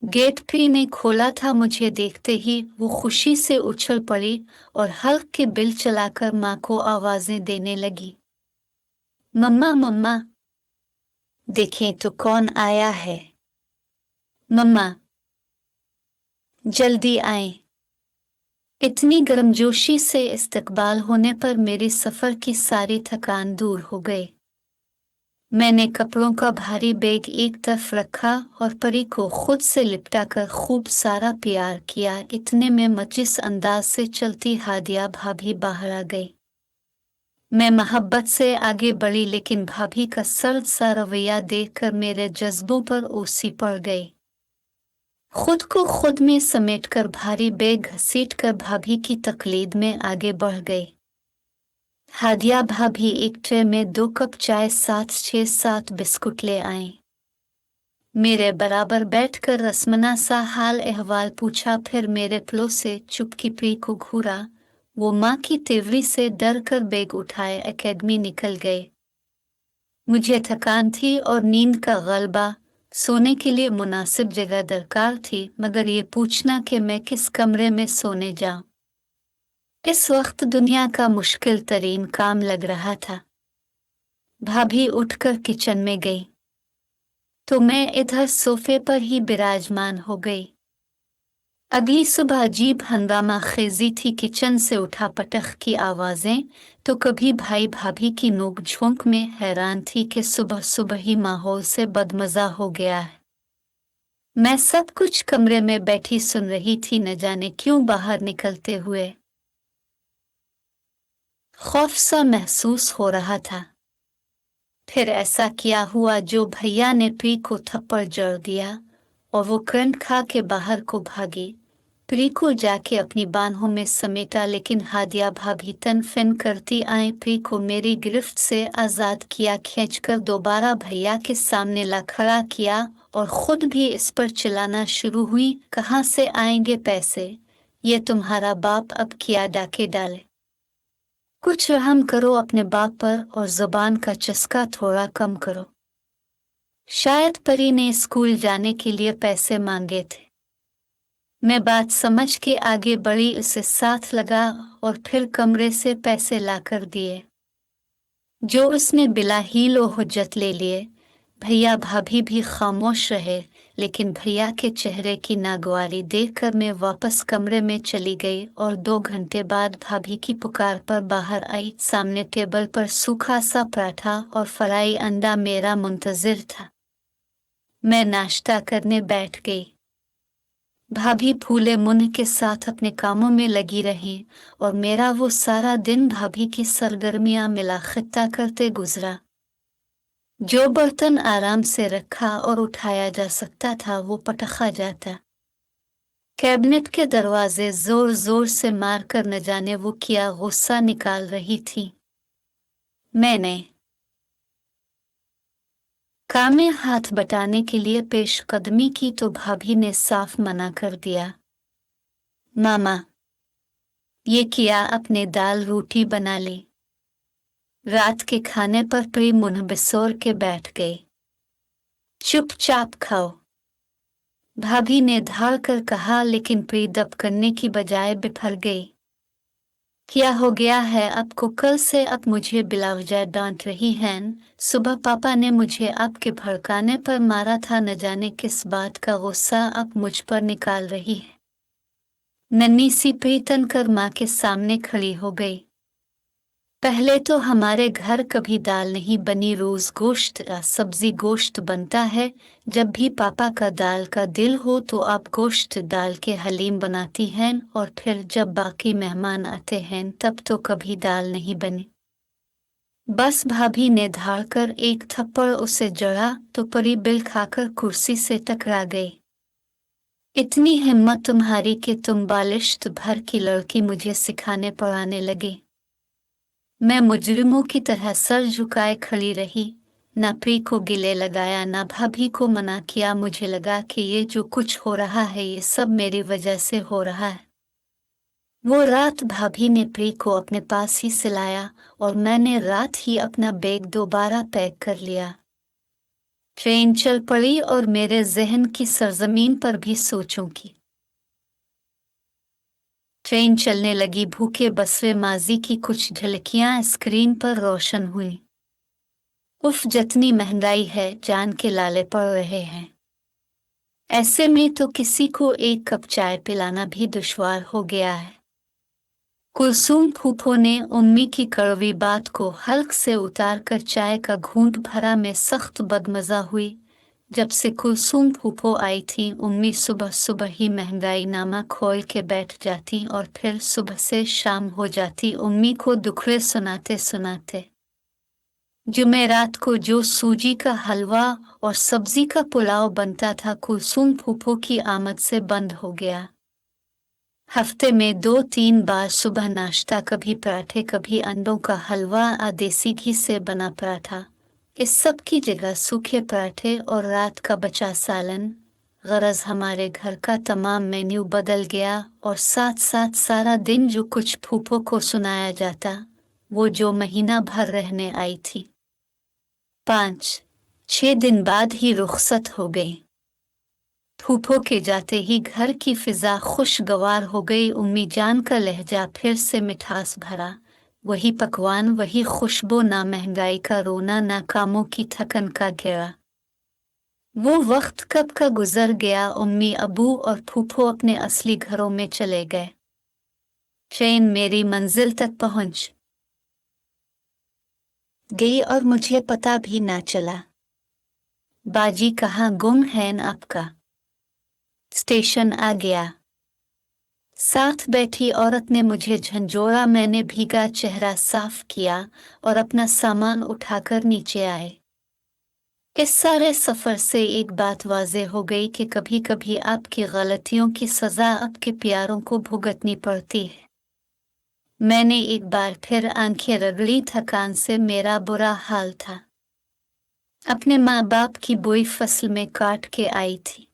Gate pre ने खोला था। मुझे देखते ही वो खुशी से उछल पड़ी और हल्क के बिल चलाकर माँ को आवाजें देने लगी। मम्मा मम्मा, देखें तो कौन आया है। मम्मा, जल्दी आए। इतनी गर्मजोशी से इस्तकबाल होने पर मेरी सफर की सारी थकान दूर हो गई। मैंने कपड़ों का भारी बैग एक तरफ रखा और परी को खुद से लिपटाकर खूब सारा प्यार किया। इतने में मजिस अंदाज से चलती हादिया भाभी बाहर आ गई। मैं मोहब्बत से आगे बढ़ी, लेकिन भाभी का सर्द सा रवैया देखकर मेरे जज्बों पर ओसी पड़ गई। खुद को खुद में समेटकर भारी बैग घसीटकर भाभी की तकलीद में आगे बढ़ गई। हादिया भाभी एक ट्रे में 2 कप चाय साथ 6-7 बिस्कुट ले आईं। मेरे बराबर बैठकर रसमना सा हाल अहवाल पूछा, फिर मेरे प्लो से चुपकी प्री को घूरा। वो माँ की तेवरी से डर कर बैग उठाए एकेडमी निकल गए। मुझे थकान थी और नींद का गलबा। सोने के लिए मुनासिब जगह दरकार थी, मगर ये पूछना कि मैं किस कमरे में सोने जाऊं, इस वक्त दुनिया का मुश्किल तरीन काम लग रहा था। भाभी उठकर किचन में गई तो मैं इधर सोफे पर ही विराजमान हो गई। अगली सुबह अजीब हंगामा खेजी थी। किचन से उठा पटख की आवाजें, तो कभी भाई भाभी की नोक-झोंक में हैरान थी कि सुबह सुबह ही माहौल से बदमजा हो गया है। मैं सब कुछ कमरे में बैठी सुन रही थी, न जाने क्यों बाहर निकलते हुए खौफ सा महसूस हो रहा था। फिर ऐसा क्या हुआ जो भैया ने प्री को थप्पड़ जड़ दिया और वो करंट खा के बाहर को भागी। प्री को जाके अपनी बाहों में समेटा, लेकिन हादिया भाभी तन फिन करती आई। प्री को मेरी गिरफ्त से आजाद किया, खींचकर दोबारा भैया के सामने ला खड़ा किया और खुद भी इस पर चिल्लाना शुरू हुई, कहाँ से आएंगे पैसे, ये तुम्हारा बाप अब किया डाके डाले। कुछ रहम करो अपने बाप पर और जुबान का चस्का थोड़ा कम करो। शायद परी ने स्कूल जाने के लिए पैसे मांगे थे। मैं बात समझ के आगे बढ़ी, उसे साथ लगा और फिर कमरे से पैसे लाकर दिए, जो उसने बिला हील व हुज्जत ले लिए। भैया भाभी भी खामोश रहे, लेकिन भैया के चेहरे की नागवारी देखकर मैं वापस कमरे में चली गई और 2 घंटे बाद भाभी की पुकार पर बाहर आई। सामने टेबल पर सूखा सा पराठा और फ्राई अंडा मेरा मुंतजिर था। मैं नाश्ता करने बैठ गई। भाभी फूले मुंह के साथ अपने कामों में लगी रही और मेरा वो सारा दिन भाभी की सरगर्मियां मिला खित्ता करते गुजरा। जो बर्तन आराम से रखा और उठाया जा सकता था वो पटखा जाता। कैबिनेट के दरवाजे जोर जोर से मारकर न जाने वो क्या गुस्सा निकाल रही थी। मैंने काम में हाथ बटाने के लिए पेशकदमी की तो भाभी ने साफ मना कर दिया। मामा, ये किया अपने दाल रोटी बना ली। रात के खाने पर प्री मुंह बिसोर के बैठ गई। चुपचाप खाओ, भाभी ने धार कर कहा, लेकिन प्री दब करने की बजाय बिफर गई। क्या हो गया है आपको? कल से आप मुझे बिलावजा डांट रही हैं। सुबह पापा ने मुझे आपके भड़काने पर मारा था, न जाने किस बात का गुस्सा आप मुझ पर निकाल रही है। नन्ही सी प्री तन कर माँ के सामने खड़ी हो गई। पहले तो हमारे घर कभी दाल नहीं बनी, रोज गोश्त या सब्जी गोश्त बनता है। जब भी पापा का दाल का दिल हो तो आप गोश्त डाल के हलीम बनाती हैं, और फिर जब बाकी मेहमान आते हैं तब तो कभी दाल नहीं बनी। बस भाभी ने धाड़ कर एक थप्पड़ उसे जड़ा तो परी बिल खाकर कुर्सी से टकरा गई। इतनी हिम्मत तुम्हारी कि तुम बालिश्त भर की लड़की मुझे सिखाने पढ़ाने लगी। मैं मुजरिमों की तरह सर झुकाए खड़ी रही, ना प्री को गिले लगाया ना भाभी को मना किया। मुझे लगा कि ये जो कुछ हो रहा है ये सब मेरी वजह से हो रहा है। वो रात भाभी ने प्री को अपने पास ही सिलाया और मैंने रात ही अपना बैग दोबारा पैक कर लिया। ट्रेन चल पड़ी और मेरे जहन की सरजमीन पर भी सोचों की ट्रेन चलने लगी। भूखे बसरे माजी की कुछ झलकियां स्क्रीन पर रोशन हुई। उफ, जितनी महंगाई है, जान के लाले पड़ रहे हैं। ऐसे में तो किसी को एक कप चाय पिलाना भी दुश्वार हो गया है। कुलसूम फूफो ने उम्मी की कड़वी बात को हल्क से उतार कर चाय का घूंट भरा में सख्त बदमजा हुई। जब से कुलसूम फूफो आई थी, उम्मी सुबह सुबह ही महंगाई नामा खोल के बैठ जाती और फिर सुबह से शाम हो जाती उम्मी को दुखड़े सुनाते सुनाते। जुमेरात को जो सूजी का हलवा और सब्जी का पुलाव बनता था, कुलसूम फूफो की आमद से बंद हो गया। हफ्ते में 2-3 बार सुबह नाश्ता, कभी पराठे कभी अंडों का हलवा और देसी घी से बना पराठा। इस सब की जगह सूखे पराठे और रात का बचा सालन। गरज हमारे घर का तमाम मेन्यू बदल गया और साथ साथ सारा दिन जो कुछ फूफो को सुनाया जाता, वो जो महीना भर रहने आई थी, 5-6 दिन बाद ही रुखसत हो गई। फूफो के जाते ही घर की फिजा खुशगवार हो गई। उम्मी जान का लहजा फिर से मिठास भरा। वही पकवान, वही खुशबू, ना महंगाई का रोना, ना कामों की थकन का घेरा। वो वक्त कब का गुजर गया। उम्मी, अबू और फूफो अपने असली घरों में चले गए। ट्रेन मेरी मंजिल तक पहुंच गई और मुझे पता भी ना चला। बाजी कहाँ गुम है न आपका। स्टेशन आ गया। साथ बैठी औरत ने मुझे झंझोड़ा। मैंने भीगा चेहरा साफ किया और अपना सामान उठाकर नीचे आए। इस सारे सफर से एक बात वाज़ेह हो गई कि कभी कभी आपकी गलतियों की सजा आपके प्यारों को भुगतनी पड़ती है। मैंने एक बार फिर आंखें रगड़ी। थकान से मेरा बुरा हाल था। अपने माँ बाप की बोई फसल में काट के आई थी।